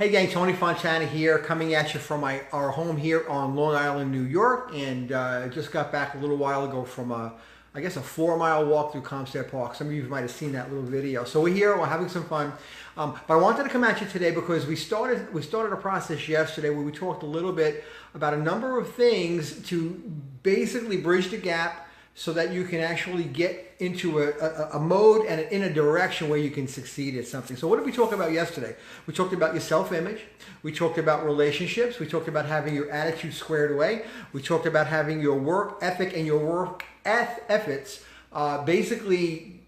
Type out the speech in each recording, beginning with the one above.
Hey gang, Tony Fontana here, coming at you from our home here on Long Island, New York, and I just got back a little while ago from I guess a 4-mile walk through Comstead Park. Some of you might have seen that little video. So we're here, we're having some fun, but I wanted to come at you today because we started a process yesterday where we talked a little bit about a number of things to basically bridge the gap so that you can actually get into a mode and in a direction where you can succeed at something. So what did we talk about yesterday? We talked about your self-image. We talked about relationships. We talked about having your attitude squared away. We talked about having your work ethic and your work ethics basically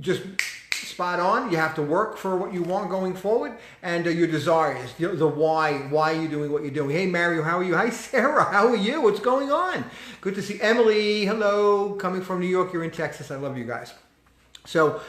just spot on. You have to work for what you want going forward, and your desires, the why you're doing what you're doing. Hey Mario, how are you? Hi Sarah, how are you? What's going on? Good to see Emily. Hello, coming from New York. You're in Texas. I love you guys. So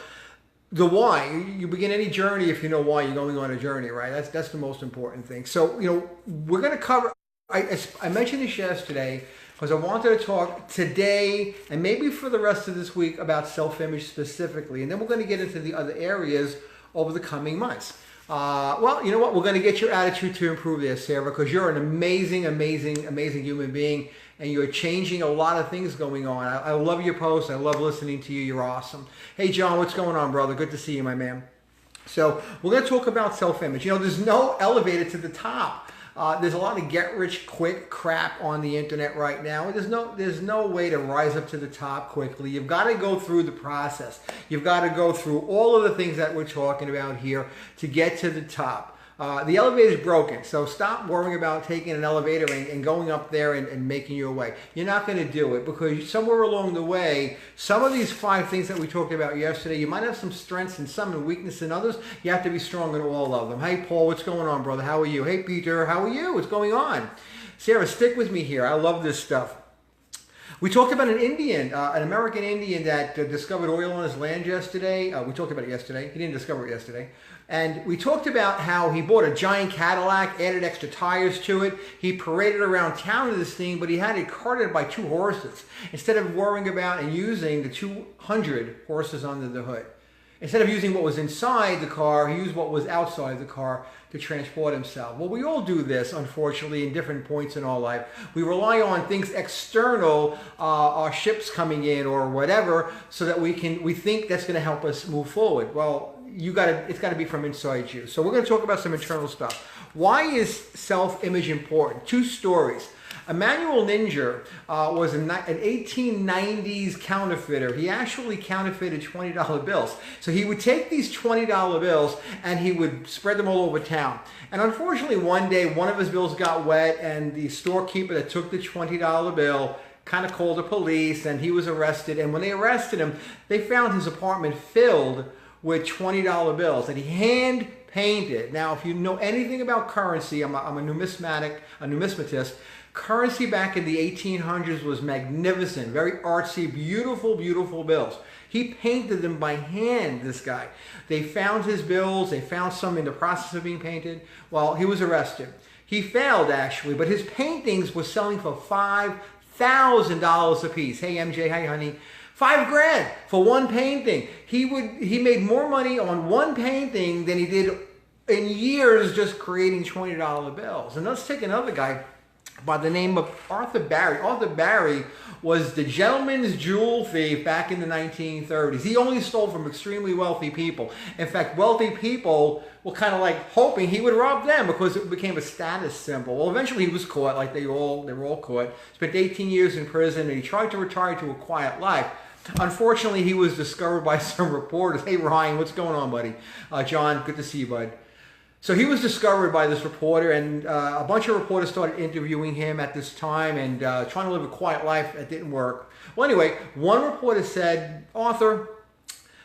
the why, you begin any journey if you know why you're going on a journey, right? That's the most important thing. So we're going to cover, I mentioned this yesterday because I wanted to talk today and maybe for the rest of this week about self-image specifically. And then we're going to get into the other areas over the coming months. Well, you know what? We're going to get your attitude to improve there, Sarah, because you're an amazing, amazing, amazing human being and you're changing a lot of things going on. I love your posts. I love listening to you. You're awesome. Hey, John, what's going on, brother? Good to see you, my man. So we're going to talk about self-image. There's no elevator to the top. There's a lot of get-rich-quick crap on the internet right now. There's no way to rise up to the top quickly. You've got to go through the process. You've got to go through all of the things that we're talking about here to get to the top. The elevator's broken, so stop worrying about taking an elevator and going up there and making your way. You're not going to do it because somewhere along the way, some of these 5 things that we talked about yesterday, you might have some strengths and some and weakness in others. You have to be strong in all of them. Hey, Paul, what's going on, brother? How are you? Hey, Peter, how are you? What's going on? Sarah, stick with me here. I love this stuff. We talked about an Indian, an American Indian that discovered oil on his land yesterday. We talked about it yesterday. He didn't discover it yesterday. And we talked about how he bought a giant Cadillac, added extra tires to it. He paraded around town in this thing, but he had it carted by 2 horses instead of worrying about and using the 200 horses under the hood. Instead of using what was inside the car, he used what was outside the car to transport himself. Well, we all do this, unfortunately, in different points in our life. We rely on things external, our ships coming in or whatever, so that we think that's going to help us move forward. Well, it's got to be from inside you. So we're going to talk about some internal stuff. Why is self-image important? 2 stories. Emanuel Ninja was an 1890s counterfeiter. He actually counterfeited $20 bills. So he would take these $20 bills and he would spread them all over town. And unfortunately, one day, one of his bills got wet and the storekeeper that took the $20 bill kind of called the police and he was arrested. And when they arrested him, they found his apartment filled with $20 bills that he hand painted. Now, if you know anything about currency, I'm a numismatist. Currency back in the 1800s was magnificent, very artsy, beautiful, beautiful bills. He painted them by hand, this guy. They found his bills. They found some in the process of being painted. Well, he was arrested. He failed, actually, but his paintings were selling for $5,000 a piece. Hey, MJ, hi, honey. $5,000 for one painting. He made more money on one painting than he did in years just creating $20 bills. And let's take another guy by the name of Arthur Barry. Arthur Barry was the gentleman's jewel thief back in the 1930s. He only stole from extremely wealthy people. In fact, wealthy people were kind of like hoping he would rob them because it became a status symbol. Well, eventually he was caught, like they were all caught. Spent 18 years in prison, and he tried to retire to a quiet life. Unfortunately, he was discovered by some reporters. Hey, Ryan, what's going on, buddy? John, good to see you, bud. So he was discovered by this reporter, and a bunch of reporters started interviewing him at this time and trying to live a quiet life. That didn't work. Well, anyway, one reporter said, Arthur,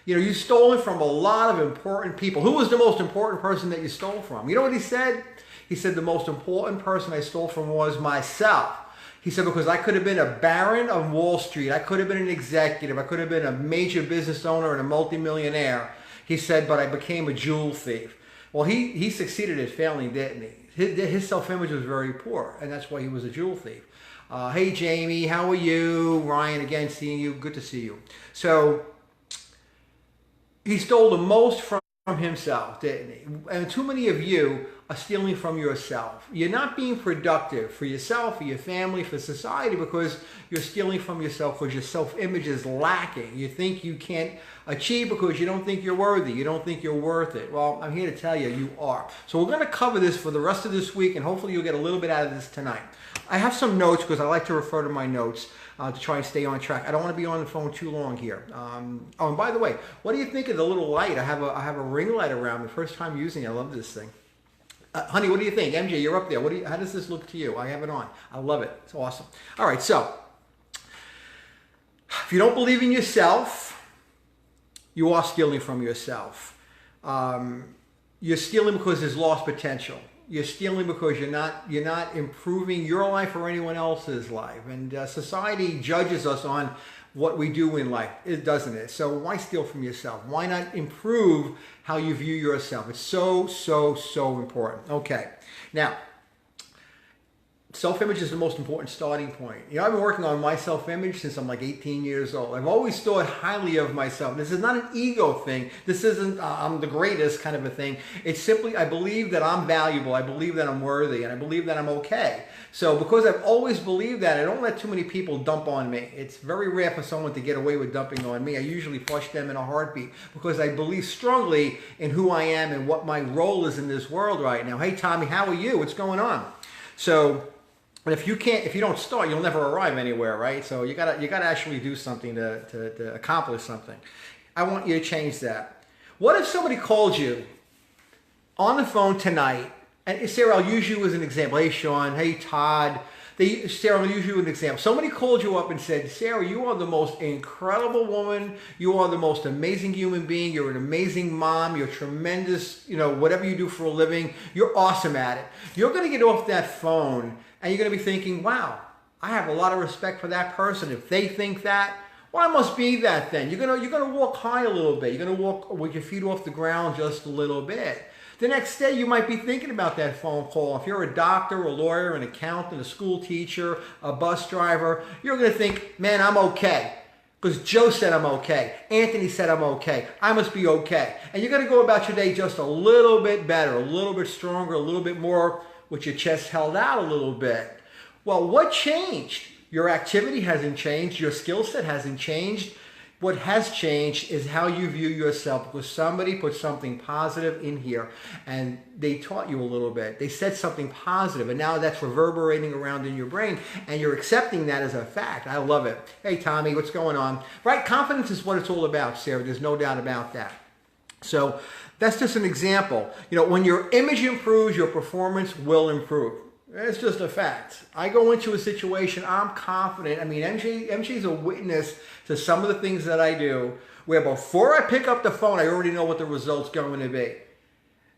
you stole it from a lot of important people. Who was the most important person that you stole from? You know what he said? He said, the most important person I stole from was myself. He said, because I could have been a baron of Wall Street. I could have been an executive. I could have been a major business owner and a multimillionaire. He said, but I became a jewel thief. Well, he succeeded at failing, didn't he? His self-image was very poor, and that's why he was a jewel thief. Hey, Jamie, how are you? Ryan, again, seeing you. Good to see you. So he stole the most from himself, didn't he? And too many of you are stealing from yourself. You're not being productive for yourself, for your family, for society, because you're stealing from yourself because your self-image is lacking. You think you can't achieve because you don't think you're worthy. You don't think you're worth it. Well, I'm here to tell you, you are. So we're going to cover this for the rest of this week, and hopefully you'll get a little bit out of this tonight. I have some notes because I like to refer to my notes to try and stay on track. I don't want to be on the phone too long here. Oh, and by the way, what do you think of the little light? I have a ring light around. The first time using it. I love this thing. Honey, what do you think? MJ, you're up there. How does this look to you? I have it on. I love it. It's awesome. All right, so if you don't believe in yourself, you are stealing from yourself. You're stealing because there's lost potential. You're stealing because you're not improving your life or anyone else's life. And society judges us on what we do in life, doesn't it? So why steal from yourself? Why not improve how you view yourself? It's so, so, so important. Okay, now, self-image is the most important starting point. You know, I've been working on my self-image since I'm like 18 years old. I've always thought highly of myself. This is not an ego thing. This isn't I'm the greatest kind of a thing. It's simply I believe that I'm valuable. I believe that I'm worthy. And I believe that I'm okay. So because I've always believed that, I don't let too many people dump on me. It's very rare for someone to get away with dumping on me. I usually flush them in a heartbeat because I believe strongly in who I am and what my role is in this world right now. Hey, Tommy, how are you? What's going on? So, and if you don't start, you'll never arrive anywhere, right? So you gotta actually do something to accomplish something. I want you to change that. What if somebody called you on the phone tonight, and Sarah, I'll use you as an example. Hey, Sean. Hey, Todd. Sarah, I'll use you as an example. Somebody called you up and said, Sarah, you are the most incredible woman. You are the most amazing human being. You're an amazing mom. You're tremendous, whatever you do for a living. You're awesome at it. You're going to get off that phone and you're going to be thinking, wow, I have a lot of respect for that person. If they think that, well, I must be that then. You're going to walk high a little bit. You're going to walk with your feet off the ground just a little bit. The next day, you might be thinking about that phone call. If you're a doctor, a lawyer, an accountant, a school teacher, a bus driver, you're going to think, man, I'm okay. Because Joe said I'm okay. Anthony said I'm okay. I must be okay. And you're going to go about your day just a little bit better, a little bit stronger, a little bit more with your chest held out a little bit. Well, what changed? Your activity hasn't changed. Your skill set hasn't changed. What has changed is how you view yourself, because somebody put something positive in here and they taught you a little bit. They said something positive and now that's reverberating around in your brain and you're accepting that as a fact. I love it. Hey, Tommy, what's going on? Right? Confidence is what it's all about, Sarah. There's no doubt about that. So that's just an example. When your image improves, your performance will improve. It's just a fact. I go into a situation, I'm confident. I mean, MJ's a witness to some of the things that I do where before I pick up the phone, I already know what the result's going to be.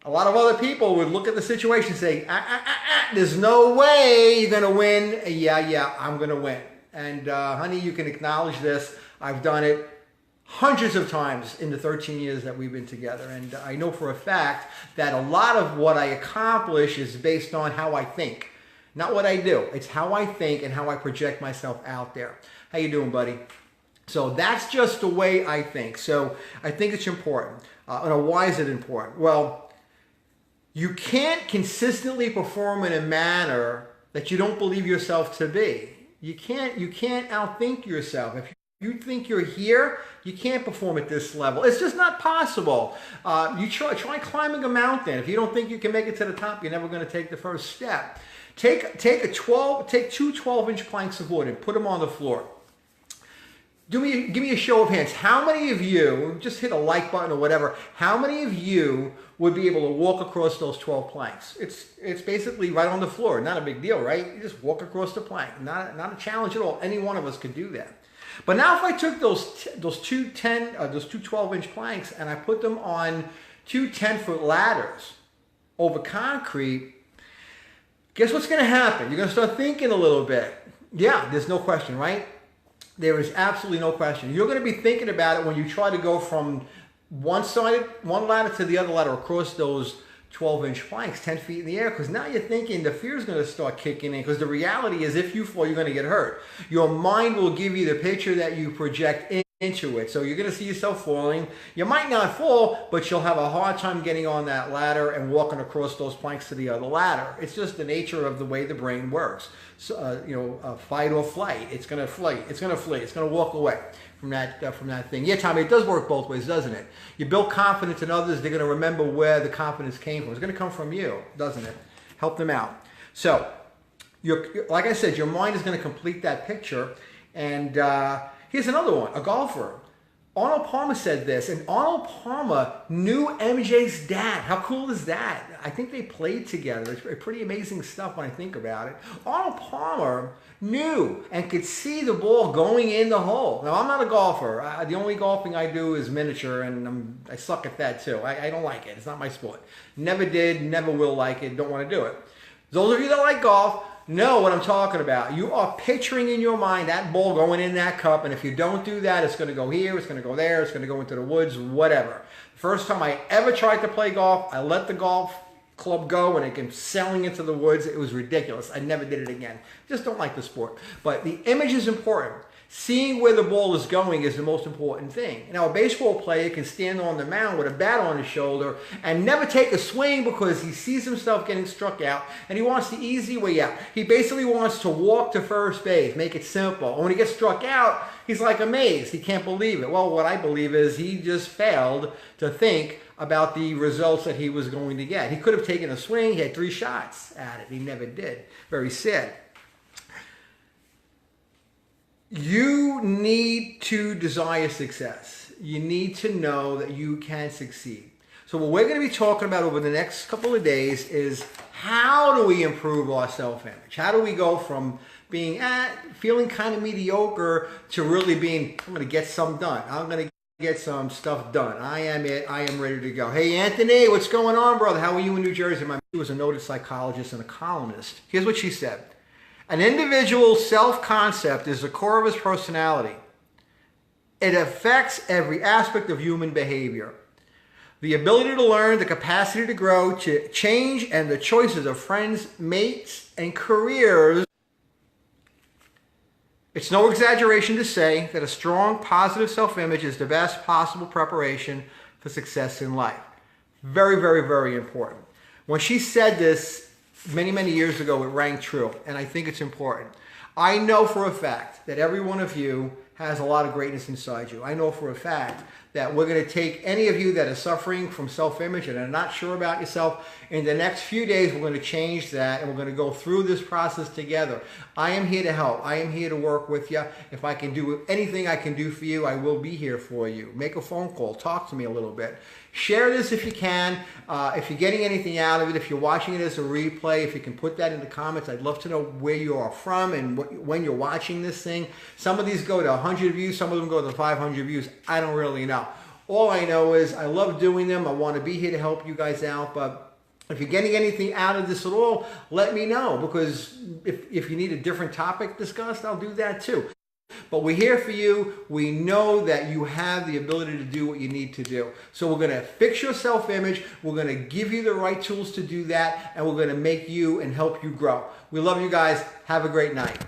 A lot of other people would look at the situation and say, there's no way you're going to win. Yeah, I'm going to win. And honey, you can acknowledge this. I've done it hundreds of times in the 13 years that we've been together. And I know for a fact that a lot of what I accomplish is based on how I think. Not what I do. It's how I think and how I project myself out there. How you doing, buddy? So that's just the way I think. So I think it's important. Why is it important? Well, you can't consistently perform in a manner that you don't believe yourself to be. You can't outthink yourself. If you think you're here, you can't perform at this level. It's just not possible. You try climbing a mountain. If you don't think you can make it to the top, you're never going to take the first step. Take two 12-inch planks of wood and put them on the floor. Give me a show of hands. How many of you, just hit a like button or whatever, how many of you would be able to walk across those 12 planks? It's basically right on the floor. Not a big deal, right? You just walk across the plank. Not a challenge at all. Any one of us could do that. But now if I took those two 12-inch planks and I put them on two 10-foot ladders over concrete, guess what's going to happen? You're going to start thinking a little bit. Yeah, there's no question, right? There is absolutely no question. You're going to be thinking about it when you try to go from one ladder to the other ladder across those 12-inch planks, 10 feet in the air, because now you're thinking the fear is going to start kicking in, because the reality is if you fall, you're going to get hurt. Your mind will give you the picture that you project in into it. So you're going to see yourself falling. You might not fall, but you'll have a hard time getting on that ladder and walking across those planks to the other ladder. It's just the nature of the way the brain works. So, fight or flight. It's going to flee. It's going to flee. It's going to walk away from that thing. Yeah, Tommy, it does work both ways, doesn't it? You build confidence in others, they're going to remember where the confidence came from. It's going to come from you, doesn't it? Help them out. So, like I said, your mind is going to complete that picture. And here's another one, a golfer. Arnold Palmer said this, and Arnold Palmer knew MJ's dad. How cool is that? I think they played together. It's pretty amazing stuff when I think about it. Arnold Palmer knew and could see the ball going in the hole. Now, I'm not a golfer. The only golfing I do is miniature, and I suck at that too. I don't like it. It's not my sport. Never did, never will like it, don't want to do it. Those of you that like golf know what I'm talking about. You are picturing in your mind that ball going in that cup, and if you don't do that, it's going to go here, it's going to go there, it's going to go into the woods, whatever. First time I ever tried to play golf, I let the golf club go and it came sailing into the woods. It was ridiculous. I never did it again. Just don't like the sport. But the image is important. Seeing where the ball is going is the most important thing. Now, a baseball player can stand on the mound with a bat on his shoulder and never take a swing because he sees himself getting struck out and he wants the easy way out. He basically wants to walk to first base, make it simple. And when he gets struck out, he's like amazed. He can't believe it. Well, what I believe is he just failed to think about the results that he was going to get. He could have taken a swing. He had 3 shots at it. He never did. Very sad. You need to desire success. You need to know that you can succeed. So what we're going to be talking about over the next couple of days is how do we improve our self-image? How do we go from being feeling kind of mediocre to really being, I'm going to get some done. I'm going to get some stuff done. I am it. I am ready to go. Hey, Anthony, what's going on, brother? How are you in New Jersey? She was a noted psychologist and a columnist. Here's what she said. An individual's self-concept is the core of his personality. It affects every aspect of human behavior. The ability to learn, the capacity to grow, to change, and the choices of friends, mates, and careers. It's no exaggeration to say that a strong, positive self-image is the best possible preparation for success in life. Very, very, very important. When she said this, many, many years ago, it rang true, and I think it's important. I know for a fact that every one of you has a lot of greatness inside you. I know for a fact that we're going to take any of you that are suffering from self-image and are not sure about yourself. In the next few days, we're going to change that, and we're going to go through this process together. I am here to help. I am here to work with you. If I can do anything I can do for you, I will be here for you. Make a phone call. Talk to me a little bit. Share this if you can. If you're getting anything out of it, if you're watching it as a replay, if you can put that in the comments, I'd love to know where you are from and when you're watching this thing. Some of these go to 100 views, some of them go to 500 views. I don't really know. All I know is I love doing them. I want to be here to help you guys out, but if you're getting anything out of this at all, let me know, because if you need a different topic discussed, I'll do that too. But we're here for you. We know that you have the ability to do what you need to do. So we're going to fix your self-image. We're going to give you the right tools to do that, and we're going to make you and help you grow. We love you guys. Have a great night.